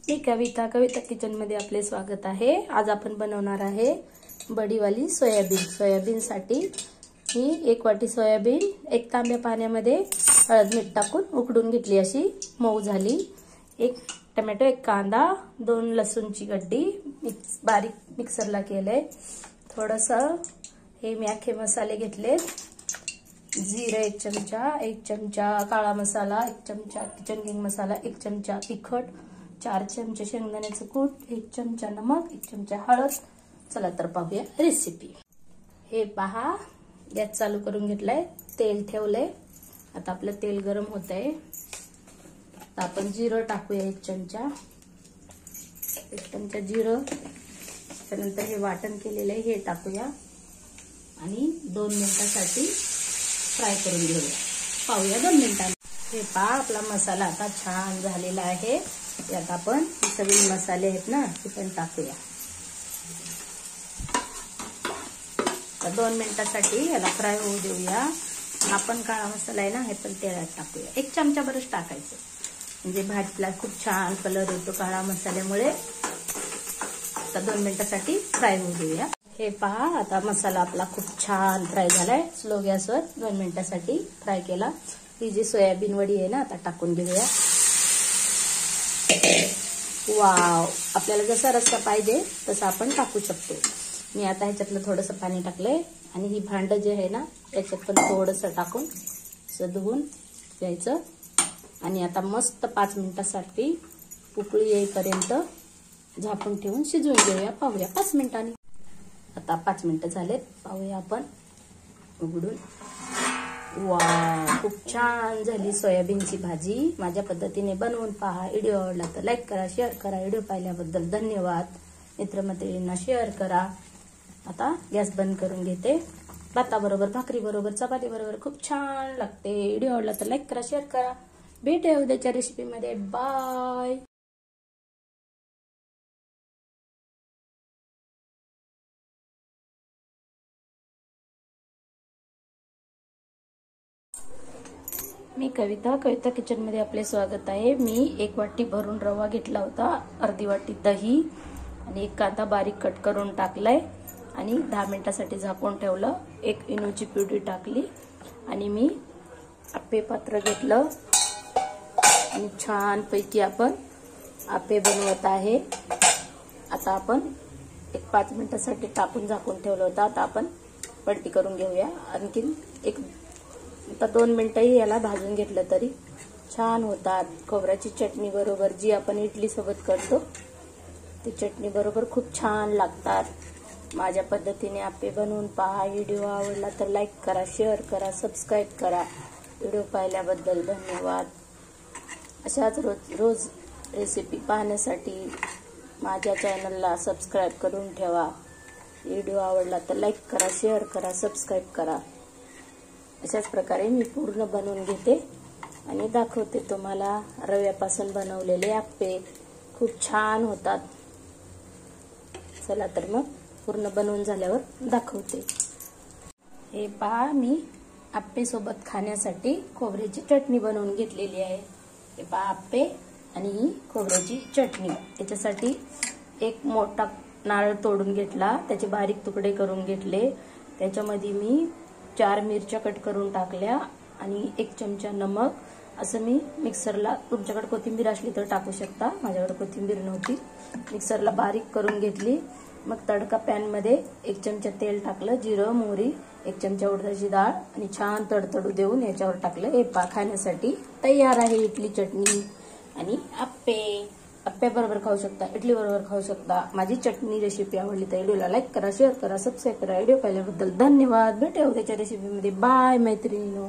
मी कविता kitchen मध्ये आपले स्वागत आहे। आज आपण बनवणार आहे बडीवाली सोयाबीन। सोयाबीनसाठी मी 1 वाटी सोयाबीन 1 तांब्या पाण्यामध्ये हळद मीठ टाकून उकडून घेतली, अशी मऊ झाली। 1 टोमॅटो 1 कांदा 2 लसूणची गड्डी बारीक मिक्सरला केले। थोडंसं हे मी अख्खे मसाले घेतले, जीरे 1 चमचा, 1 चमचा काळा मसाला, 1 चमचा किचन किंग मसाला, 1 चमचा तिखट, 4 चमचे शेंगदाण्याचं कूट, 1 चमचा नमक, 1 चमचा हळद। चला तर पाहूया रेसिपी। हे पहा, गॅस चालू करून घेतलाय, तेल ठेवलंय। आता आपलं तेल गरम होतंय। आता आपण जिरं टाकूया 1 चमचा, 1 चमचा जिरं। त्यानंतर हे वाटण केलेलं आहे हे टाकूया आणि 2 मिनिटांसाठी फ्राय करून घेऊया। पाहूया 2 मिनिटांनी। हे पहा, आपला मसाला आता छान झालेला आहे। यात आपण सगळे मसाले आहेत ना ते पण टाकूया। तर 2 मिनिटांसाठी याला फ्राय होऊ देऊया। आपण काळा मसाला आहे ना हे पण तेलात टाकूया। 1 चमचा बरंच टाकायचं, म्हणजे भाजीला खूप छान कलर येतो काळा मसाल्यामुळे। आता 2 मिनिटांसाठी फ्राय होऊ देऊया। हे पहा, आता मसाला आपला खूप छान फ्राय झालाय। स्लो गॅसवर 2 मिनिटांसाठी फ्राय केला। ही जी सोयाबीन वडी आहे ना आता टाकून घेऊया। वाव, आपल्याला जसा रस्सा पाहिजे तसा आपण टाकू शकतो। मी आता ह्याच्यातलं थोडंसं पाणी टाकलंय आणि ही भांड जे आहे ना याच्यात पण थोडंसं टाकून धुवून घ्यायचं आणि आता मस्त 5 मिनिटांसाठी उकळी येईपर्यंत झाकून ठेवून शिजवून घेऊया। पाहूया 5 मिनिटांनी। आता 5 मिनिटं झालेत, पाहूया आपण उघडून। वाव, खूप छान झाली सोयाबीनची भाजी। माझ्या पद्धतीने बनवून पहा। व्हिडिओ आवडला तर लाईक करा, शेअर करा। व्हिडिओ पाहिल्याबद्दल धन्यवाद। मित्रमैत्रिणींना शेअर करा। आता गॅस बंद करून घेते। भाताबरोबर, भाकरी बरोबर, चपाती बरोबर खूप छान लागते। व्हिडिओ आवडला तर लाईक करा, शेअर करा। भेटूया उद्याच्या रेसिपीमध्ये। बाय। मी कविता किचन मध्ये आपले स्वागत आहे। मी 1 वाटी भरून रवा घेतला होता, अर्धी वाटी दही आणि 1 कांदा बारीक कट करून टाकलाय आणि 10 मिनिटांसाठी झाकून ठेवलं। 1 इनोची प्युरी टाकली आणि मी आप्पे पात्र घेतलं आणि छान पैकी आपण आप्पे बनवत आहे। आता आपण 5 मिनिटांसाठी टाकून झाकून ठेवलं होतं। आता आपण पलटी करून घेऊया। आणखीन आता 2 मिनिटंही याला भाजून घेतलं तरी छान होतात। खोबऱ्याची चटणी बरोबर, जी आपण इडली सोबत करतो ती चटणी बरोबर खूप छान लागतात। माझ्या पद्धतीने आप्पे बनवून पहा। व्हिडिओ आवडला तर लाईक करा, शेअर करा, सबस्क्राईब करा। व्हिडिओ पाहिल्याबद्दल धन्यवाद। अशाच रोज रेसिपी पाहण्यासाठी माझ्या चॅनलला सबस्क्राईब करून ठेवा। व्हिडिओ आवडला तर लाईक करा, शेअर करा, सबस्क्राईब करा। अशाच प्रकारे मी पूर्ण बनवून घेते आणि दाखवते तुम्हाला। रव्यापासून बनवलेले आप्पे खूप छान होतात। चला तर मग पूर्ण बनवून झाल्यावर दाखवते। हे पहा, मी आप्पे सोबत खाण्यासाठी खोबऱ्याची चटणी बनवून घेतलेली आहे। हे पहा, आप्पे आणि ही खोबऱ्याची चटणी। याच्यासाठी 1 मोठा नारळ तोडून घेतला, त्याचे बारीक तुकडे करून घेतले। त्याच्यामध्ये मी 4 मिरच्या कट करून टाकल्या आणि 1 चमचा नमक। असं मी मिक्सरला, तुमच्याकडे कोथिंबीर असली तर टाकू शकता, माझ्याकडे कोथिंबीर नव्हती, मिक्सरला बारीक करून घेतली। मग तडका पॅन मध्ये 1 चमचा तेल टाकलं, जिरं मोहरी, 1 चमचा उडदाची डाळ आणि छान तडतडू देऊन याच्यावर टाकलं। हे पा, खाण्यासाठी तयार आहे इडली चटणी आणि आप्पे। आप्पे बरोबर खाऊ शकता, इडली बरोबर खाऊ शकता। माझी चटणी रेसिपी आवडली तर व्हिडिओला लाईक करा, शेअर करा, सबस्क्राईब करा। व्हिडिओ पाहिल्याबद्दल धन्यवाद। भेटूया उद्याच्या रेसिपीमध्ये। बाय मैत्रिणींनो।